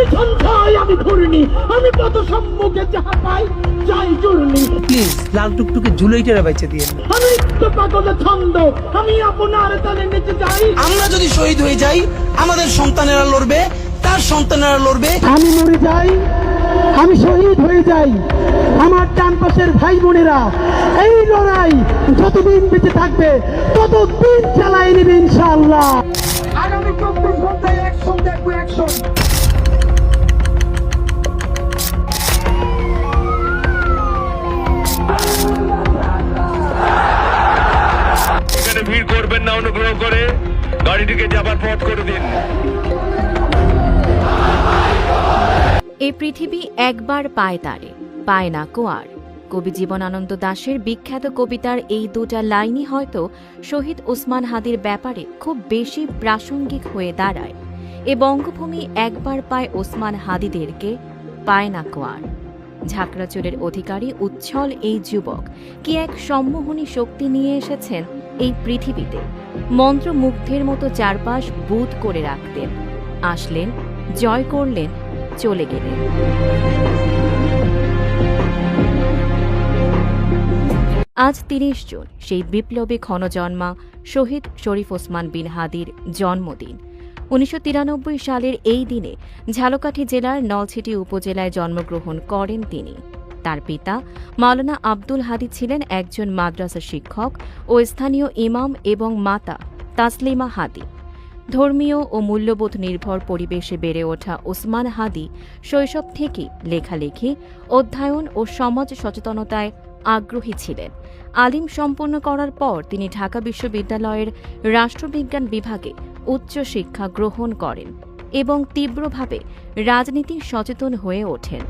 আমি সন্ধ্যায় আমি ঘুরনি, আমি পথ সম্মুখে যাহা পাই যাই জুড়নি। প্লিজ লাল টুকটুকে জুলাইটারে বাইচে দিয়ে। আমি তো পাগলের ছন্দ, আমি আপনার তালে নেচে যাই। আমরা যদি শহীদ হয়ে যাই, আমাদের সন্তানেরা লড়বে, তার সন্তানেরা লড়বে। আমি মরে যাই, আমি শহীদ হয়ে যাই, আমার ডান পাশের ভাই বোনেরা এই লড়াই যতদিন বেঁচে থাকবে ততদিন চালাই নেবে ইনশাআল্লাহ। আগামী 24 ঘন্টায় অ্যাকশন দেখবো, অ্যাকশন। এখানে ভিড় করবেন না, অনুগ্রহ করে গাড়িটিকে যাবার পথ করে দিন। এই পৃথিবী একবার পায় তারে, পায় না কোয়ার। কবি জীবনানন্দ দাশের বিখ্যাত কবিতার এই দুটা লাইনই হয়তো শহীদ ওসমান হাদির ব্যাপারে খুব বেশি প্রাসঙ্গিক হয়ে দাঁড়ায়। এ বঙ্গভূমি একবার পায় ওসমান হাদিদেরকে, পায় না কোয়ার। ঝাঁকড়াচুরের অধিকারী উচ্ছল এই যুবক কি এক সম্মোহনী শক্তি নিয়ে এসেছেন এই পৃথিবীতে। মন্ত্রমুগ্ধের মতো চারপাশ বুঁদ করে রাখতেন, আসলেন, জয় করলেন, চলে গেলেন। আজ ৩০ জুন সেই বিপ্লবী ক্ষণজন্মা শহীদ শরীফ ওসমান বিন হাদির জন্মদিন। ১৯৯৩ সালের এই দিনে ঝালকাঠি জেলার নলছিটি উপজেলায় জন্মগ্রহণ করেন তিনি। তার পিতা মাওলানা আব্দুল হাদি ছিলেন একজন মাদ্রাসা শিক্ষক ও স্থানীয় ইমাম এবং মাতা তাসলিমা হাদি। ধর্মীয় ও মূল্যবোধ নির্ভর পরিবেশে বেড়ে ওঠা ওসমান হাদি শৈশব থেকেই লেখালেখি, অধ্যয়ন ও সমাজ সচেতনতায় আগ্রহী ছিলেন। আলিম সম্পন্ন করার পর তিনি ঢাকা বিশ্ববিদ্যালয়ের রাষ্ট্রবিজ্ঞান বিভাগে উচ্চশিক্ষা গ্রহণ করেন এবং তীব্রভাবে রাজনীতি সচেতন হয়ে ওঠেন।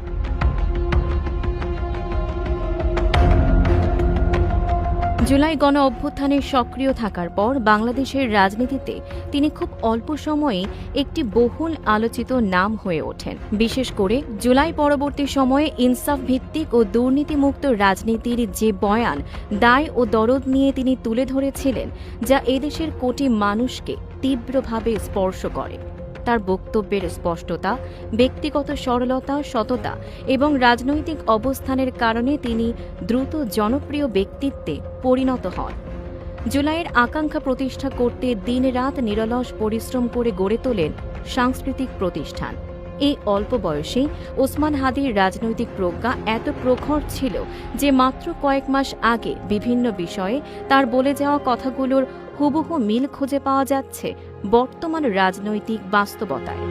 জুলাই গণ অভ্যুত্থানে সক্রিয় থাকার পর বাংলাদেশের রাজনীতিতে তিনি খুব অল্প সময়ে একটি বহুল আলোচিত নাম হয়ে ওঠেন। বিশেষ করে জুলাই পরবর্তী সময়ে ইনসাফ ভিত্তিক ও দুর্নীতিমুক্ত রাজনীতির যে বয়ান, দায় ও দরদ নিয়ে তিনি তুলে ধরেছিলেন, যা এদেশের কোটি মানুষকে তীব্রভাবে স্পর্শ করে। তার বক্তব্যের স্পষ্টতা, ব্যক্তিগত সরলতা, সততা এবং রাজনৈতিক অবস্থানের কারণে তিনি দ্রুত জনপ্রিয় ব্যক্তিত্বে পরিণত হন। জুলাইয়ের আকাঙ্ক্ষা প্রতিষ্ঠা করতে দিনরাত নিরলস পরিশ্রম করে গড়ে তোলেন সাংস্কৃতিক প্রতিষ্ঠান। এই অল্প বয়সেই ওসমান হাদির রাজনৈতিক প্রজ্ঞা এত প্রখর ছিল যে মাত্র কয়েক মাস আগে বিভিন্ন বিষয়ে তার বলে যাওয়া কথাগুলোর হুবহু মিল খুঁজে পাওয়া যাচ্ছে বর্তমান রাজনৈতিক বাস্তবতায়।